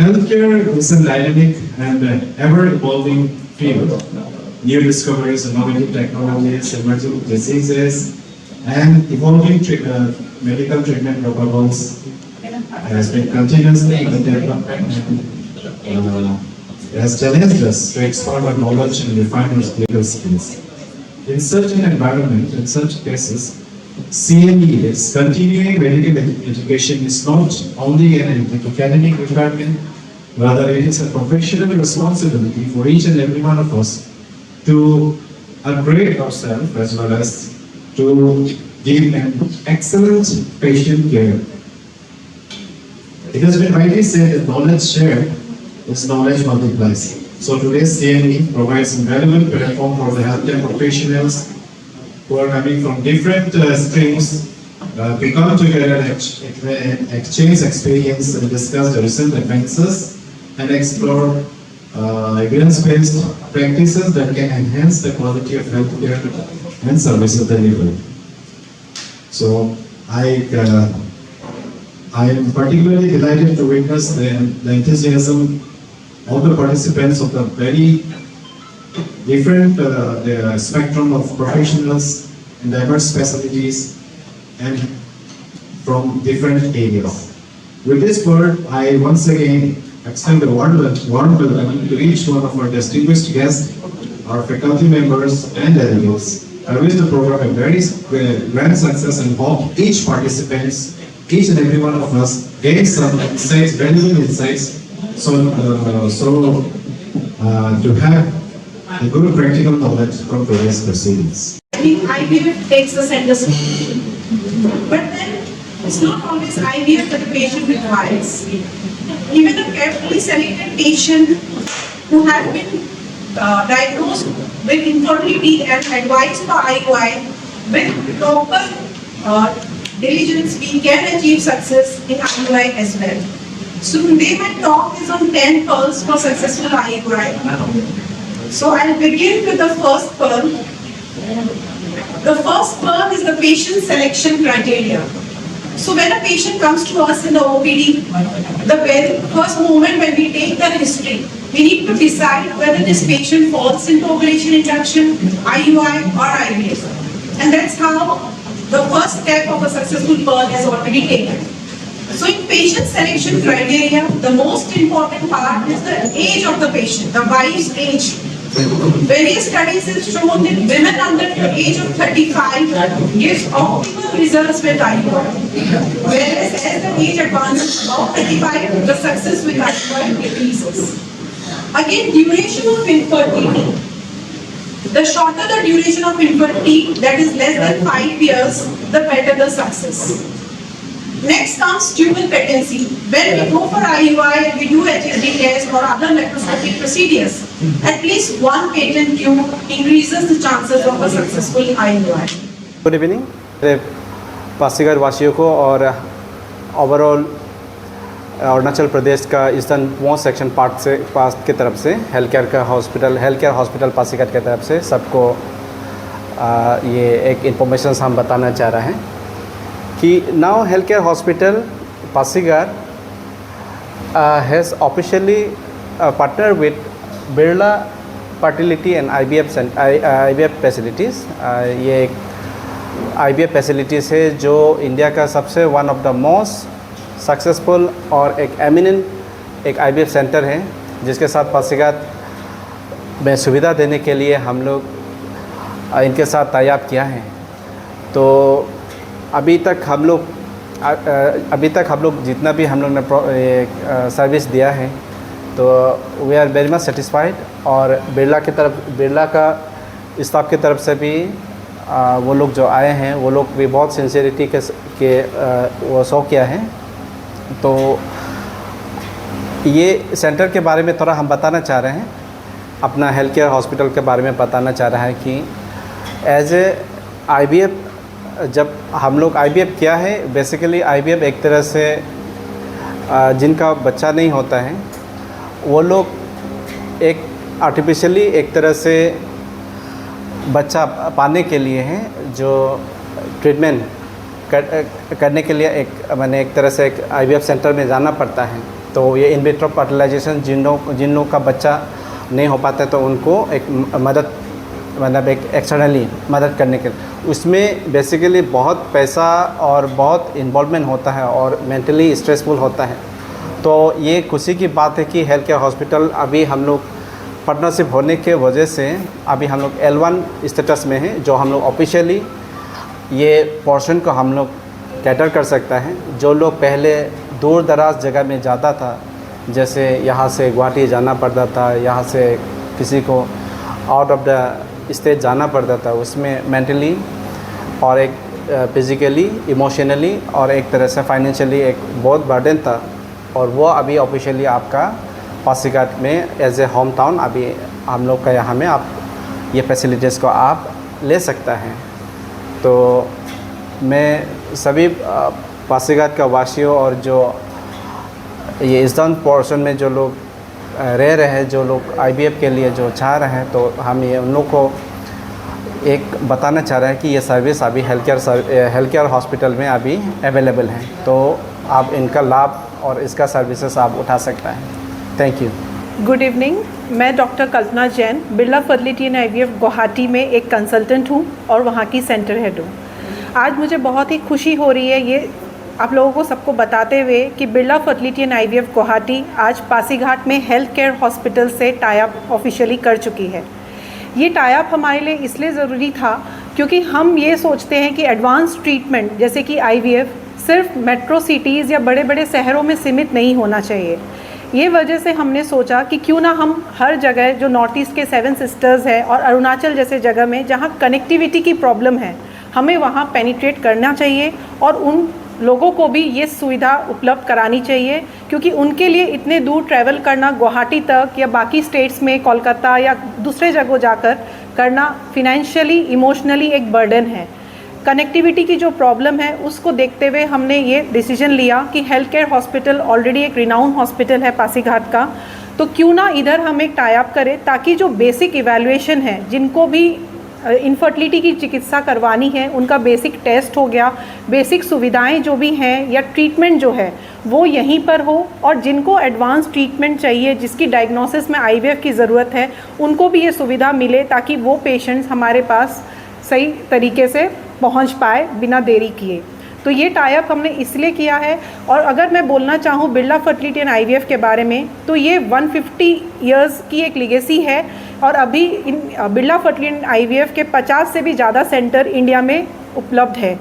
Healthcare is a dynamic and ever-evolving field. New discoveries, innovative technologies, emerging diseases, and evolving medical treatment protocols has been continuously in development and has challenged us to expand our knowledge and refine our clinical skills. In such an environment, in such cases, CME is continuing medical education is not only an academic requirement, rather it is a professional responsibility for each and every one of us to upgrade ourselves as well as to give an excellent patient care. It has been widely said that knowledge shared is knowledge multiplies. So today's CME provides a relevant platform for the healthcare professionals who are coming from different streams to come together and exchange experience and discuss the recent advances and explore evidence-based practices that can enhance the quality of healthcare and services delivered. So I am particularly delighted to witness the enthusiasm of the participants of the very different spectrum of professionals in diverse specialties and from different areas. With this word, I once again extend a warm welcome to each one of our distinguished guests, our faculty members and delegates. I wish the program a very grand success and hope each participants, each and every one of us gains some insights, valuable insights, to have a good practical knowledge from today's proceedings. IVF takes the center stage. But then it's not always IVF that the patient requires. Even a carefully selected patient who has been diagnosed with infertility and advised by IUI with proper diligence, we can achieve success in IUI as well. So today my talk is on 10 pearls for successful IUI. So I'll begin with the first pearl. The first pearl is the patient selection criteria. So when a patient comes to us in the OPD, the very first moment when we take the history, we need to decide whether this patient falls into ovulation induction, IUI or IVF. And that's how the first step of a successful pearl is already taken. So in patient selection criteria, the most important part is the age of the patient, the wife's age. Various studies have shown that women under the age of 35 gives optimal results with IUI. Whereas as the age advances above 35, the success with IUI decreases. Again, duration of infertility. The shorter the duration of infertility, that is less than 5 years, the better the success. Next comes tubal patency. When we go for IUI, we do HSD test or other laparoscopic procedures. At least one patent tube increases the chances of a successful IUI. Good evening Pasighat वासियों को और overall Arunachal Pradesh का eastern most section part की तरफ से health care hospital Pasighat की तरफ से सबको ये एक इन्फॉर्मेशन हम बताना चाह रहे हैं कि now health care hospital Pasighat has officially partner with Birla fertility and IVF facilities. ये एक IVF फैसिलिटीज़ है जो इंडिया का सबसे one of the most successful और एक एमिनेंट एक IVF सेंटर है, जिसके साथ पासीघाट में सुविधा देने के लिए हम लोग इनके साथ टाई-अप किया है। तो अभी तक हम लोग जितना भी हम लोग ने सर्विस दिया है, तो we are very much satisfied. और बिरला का स्टाफ की तरफ से भी वो लोग जो आए हैं वो लोग भी बहुत सिंसियरिटी के वो शो किया है। तो ये सेंटर के बारे में थोड़ा हम बताना चाह रहे हैं, अपना हेल्थ केयर हॉस्पिटल के बारे में बताना चाह रहा है कि एज ए IVF जब हम लोग IVF किया है, बेसिकली IVF एक तरह से जिनका बच्चा नहीं होता है वो लोग एक आर्टिफिशियली एक तरह से बच्चा पाने के लिए है, जो ट्रीटमेंट करने के लिए एक तरह से एक IVF सेंटर में जाना पड़ता है। तो ये इन विट्रो फर्टिलाइजेशन जिन लोग का बच्चा नहीं हो पाता तो उनको एक मदद मतलब एक एक्सटर्नली मदद करने के उसमें बेसिकली बहुत पैसा और बहुत इन्वॉल्वमेंट होता है और मेंटली स्ट्रेसफुल होता है। तो ये खुशी की बात है कि हेल्थ केयर हॉस्पिटल अभी हम लोग पार्टनरशिप होने के वजह से अभी हम लोग L1 स्टेटस में हैं, जो हम लोग ऑफिशियली ये पोर्शन को हम लोग कैटर कर सकता है। जो लोग पहले दूर दराज जगह में जाता था, जैसे यहाँ से गुवाहाटी जाना पड़ता था, यहाँ से किसी को आउट ऑफ द स्टेट जाना पड़ता था, उसमें मेंटली और एक फिज़िकली इमोशनली और एक तरह से फाइनेंशियली एक बहुत बर्डन था। और वो अभी ऑफिशियली आपका पासीघाट में एज ए होम टाउन अभी हम लोग का यहाँ में आप ये फैसिलिटीज़ को आप ले सकता है। तो मैं सभी पासीघाट का वासियों और जो ये ईस्टर्न पोर्शन में जो लोग रह रहे हैं, जो लोग IVF के लिए जो चाह रहे हैं, तो हम ये उन लोग को एक बताना चाह रहे हैं कि ये सर्विस अभी हेल्थ केयर हॉस्पिटल में अभी अवेलेबल है, तो आप इनका लाभ और इसका सर्विसेज आप उठा सकता है। Thank you. गुड इवनिंग, मैं doctor Kalpana Jain Birla fertility and IVF Guwahati में एक कंसल्टेंट हूँ और वहाँ की सेंटर हेड हूँ। आज मुझे बहुत ही खुशी हो रही है ये आप लोगों को सबको बताते हुए कि Birla fertility and IVF Guwahati आज पासीघाट में हेल्थ केयर हॉस्पिटल से टाई अप ऑफिशियली कर चुकी है। ये टाई अप हमारे लिए इसलिए ज़रूरी था क्योंकि हम ये सोचते हैं कि एडवांस ट्रीटमेंट जैसे कि IVF सिर्फ मेट्रो सिटीज़ या बड़े बड़े शहरों में सीमित नहीं होना चाहिए। ये वजह से हमने सोचा कि क्यों ना हम हर जगह जो नॉर्थ ईस्ट के 7 सिस्टर्स है और अरुणाचल जैसे जगह में जहाँ कनेक्टिविटी की प्रॉब्लम है, हमें वहाँ पेनिट्रेट करना चाहिए और उन लोगों को भी ये सुविधा उपलब्ध करानी चाहिए, क्योंकि उनके लिए इतने दूर ट्रैवल करना गुवाहाटी तक या बाकी स्टेट्स में कोलकाता या दूसरे जगह जाकर करना फिनेंशियली इमोशनली एक बर्डन है। कनेक्टिविटी की जो प्रॉब्लम है उसको देखते हुए हमने ये डिसीजन लिया कि हेल्थ केयर हॉस्पिटल ऑलरेडी एक रिनाउंड हॉस्पिटल है पासीघाट का, तो क्यों ना इधर हम एक टाई अप करें ताकि जो बेसिक इवैल्यूएशन है, जिनको भी इनफर्टिलिटी की चिकित्सा करवानी है, उनका बेसिक टेस्ट हो गया, बेसिक सुविधाएं जो भी हैं या ट्रीटमेंट जो है वो यहीं पर हो, और जिनको एडवांस ट्रीटमेंट चाहिए, जिसकी डायग्नोसिस में IVF की ज़रूरत है, उनको भी ये सुविधा मिले ताकि वो पेशेंट्स हमारे पास सही तरीके से पहुंच पाए बिना देरी किए। तो ये टाई अप हमने इसलिए किया है। और अगर मैं बोलना चाहूँ बिरला फर्टिलिटी एंड IVF के बारे में, तो ये 150 इयर्स की एक लेगेसी है और अभी इन बिरला फर्टिलिटी एंड IVF के 50 से भी ज़्यादा सेंटर इंडिया में उपलब्ध है।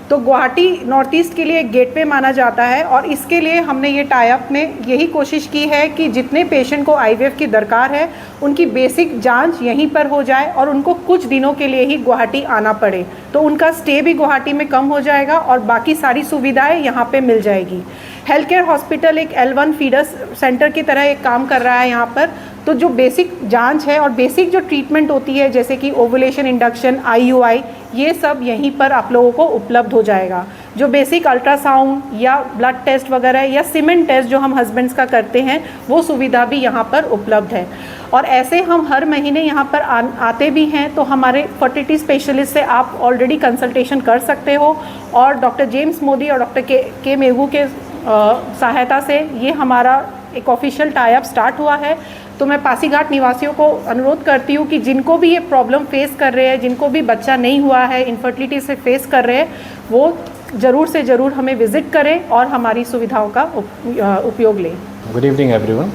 तो गुवाहाटी नॉर्थ ईस्ट के लिए एक गेटवे माना जाता है और इसके लिए हमने ये टाई अप में यही कोशिश की है कि जितने पेशेंट को IVF की दरकार है उनकी बेसिक जांच यहीं पर हो जाए और उनको कुछ दिनों के लिए ही गुवाहाटी आना पड़े, तो उनका स्टे भी गुवाहाटी में कम हो जाएगा और बाकी सारी सुविधाएं यहाँ पे मिल जाएगी। हेल्थ केयर हॉस्पिटल एक L1 फीडर सेंटर की तरह एक काम कर रहा है यहाँ पर। तो जो बेसिक जांच है और बेसिक जो ट्रीटमेंट होती है जैसे कि ओवुलेशन इंडक्शन, IUI, ये सब यहीं पर आप लोगों को उपलब्ध हो जाएगा। जो बेसिक अल्ट्रासाउंड या ब्लड टेस्ट वगैरह या सीमेंट टेस्ट जो हम हस्बैंड्स का करते हैं, वो सुविधा भी यहाँ पर उपलब्ध है। और ऐसे हम हर महीने यहाँ पर आते भी हैं, तो हमारे फर्टिलिटी स्पेशलिस्ट से आप ऑलरेडी कंसल्टेशन कर सकते हो। और डॉक्टर जेम्स मोदी और डॉक्टर के मेघू के सहायता से ये हमारा एक ऑफिशियल टाई अप स्टार्ट हुआ है। तो मैं पासीघाट निवासियों को अनुरोध करती हूँ कि जिनको भी ये प्रॉब्लम फेस कर रहे हैं, जिनको भी बच्चा नहीं हुआ है, इनफर्टिलिटी से फेस कर रहे हैं, वो ज़रूर से ज़रूर हमें विज़िट करें और हमारी सुविधाओं का उपयोग लें। Good evening, everyone.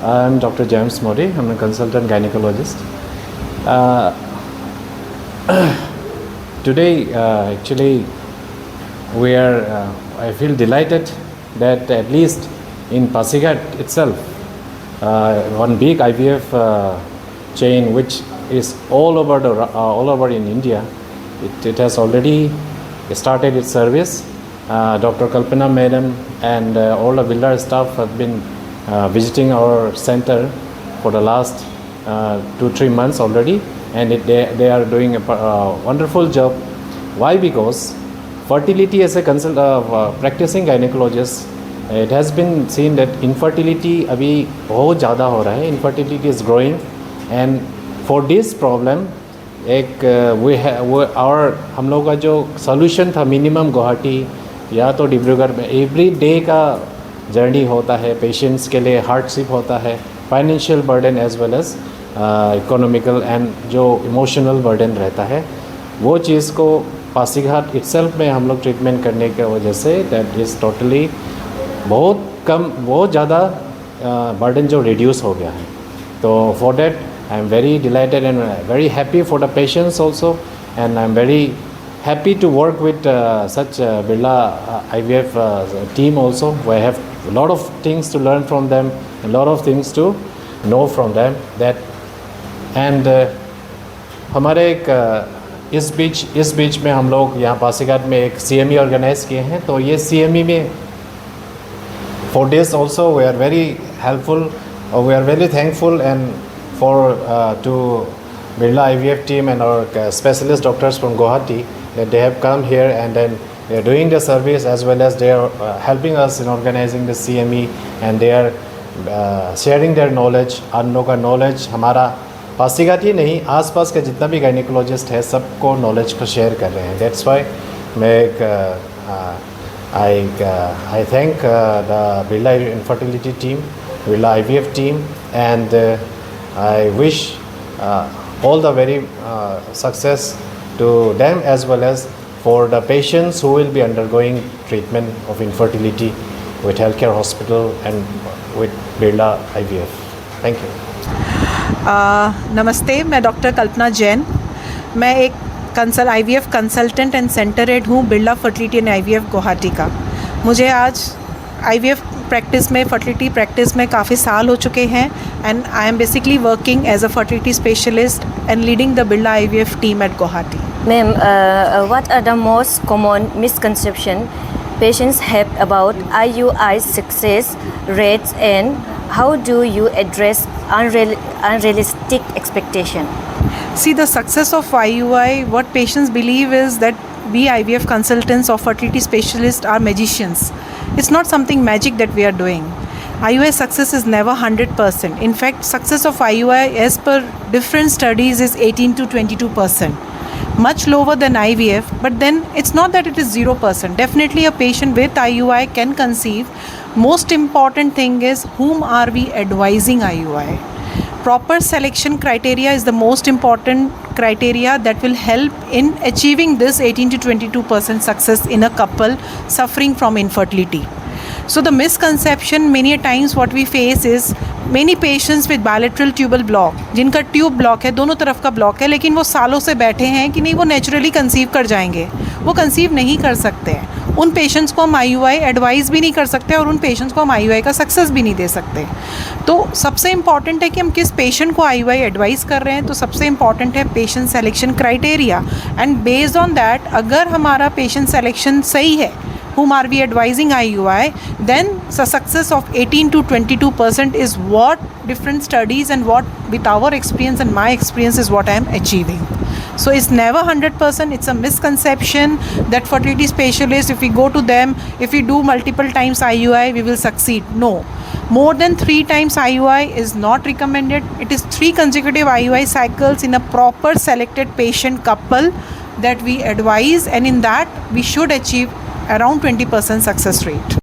I'm Dr. James Modi. I'm a consultant gynecologist. Today, actually, we are. I feel delighted that at least in Pasighat itself, one big IVF chain, which is all over in India, it has already started its service. Dr. Kalpana Madam and all the Villar staff have been visiting our center for the last 2-3 months already, and they are doing a wonderful job. Why? Because fertility as a practicing gynecologist, it has been seen that infertility अभी बहुत ज़्यादा हो रहा है. Infertility is growing, and for this problem एक हम लोग का जो solution था मिनिमम गुवाहाटी या तो डिब्रूगढ़ में एवरी डे का जर्नी होता है, पेशेंट्स के लिए हार्डशिप होता है, financial burden as well as economical and जो इमोशनल बर्डन रहता है, वो चीज़ को पासीघाट इटसेल्फ में हम लोग ट्रीटमेंट करने की वजह से दैट इज़ टोटली बहुत ज़्यादा बर्डन जो रिड्यूस हो गया है. तो for that I am very delighted and very happy for the patients also, and I am very happy to work with such Birla IVF team also. We have a lot of things to learn from them, a lot of things to know from them. That and हमारे एक इस बीच में हम लोग यहाँ पासीघाट में एक CME organise किए हैं. तो ये CME में for this also we are very helpful, or we are very thankful and for to Birla IVF team and our specialist doctors from Guwahati, that they have come here and then they are doing the service as well as they are helping us in organizing the CME, and they are sharing their knowledge. हम लोग का knowledge हमारा पासीघाट ही नहीं, आसपास के जितना भी gynaecologist है सबको नॉलेज को शेयर कर रहे हैं. दैट्स वाई मैं I thank the Birla Infertility team, Birla IVF team, and I wish all the very success to them as well as for the patients who will be undergoing treatment of infertility with Healthcare Hospital and with Birla IVF. Thank you. नमस्ते, मैं doctor कल्पना जैन. मैं एक IVF consultant and centre head हूँ Birla fertility and IVF Guwahati का. मुझे आज IVF practice में, fertility practice में काफ़ी साल हो चुके हैं, and I am basically working as a fertility specialist and leading the Birla IVF team at Guwahati. Ma'am, what are the most common misconceptions patients have about IUI success rates, and how do you address unrealistic expectation? See, the success of IUI, what patients believe is that we IVF consultants or fertility specialists are magicians. It's not something magic that we are doing. IUI success is never 100%. In fact, success of IUI as per different studies is 18 to 22%. Much lower than IVF, but then it's not that it is 0%. Definitely a patient with IUI can conceive. Most important thing is whom are we advising IUI. Proper selection criteria is the most important criteria that will help in achieving this 18 to 22% success in a couple suffering from infertility. So the misconception many a times what we face is many patients with bilateral tubal block, जिनका tube block है, दोनों तरफ का block है, लेकिन वो सालों से बैठे हैं कि नहीं वो नेचुरली कंसीव कर जाएंगे. वो कंसीव नहीं कर सकते हैं. उन पेशेंट्स को हम IUI एडवाइस भी नहीं कर सकते और उन पेशेंट्स को हम IUI का सक्सेस भी नहीं दे सकते. तो सबसे इम्पॉर्टेंट है कि हम किस पेशेंट को IUI एडवाइस कर रहे हैं. तो सबसे इम्पॉर्टेंट है patient selection criteria, and based on that अगर हमारा पेशेंट सेलेक्शन सही है, whom are we advising IUI, then the success of 18 to 22% is what different studies and what with our experience and my experience is what I am achieving. So it's never 100%. It's a misconception that fertility specialists, if we go to them, if we do multiple times IUI, we will succeed. No. More than 3 times IUI is not recommended. It is 3 consecutive IUI cycles in a proper selected patient couple that we advise, and in that we should achieve around 20% success rate.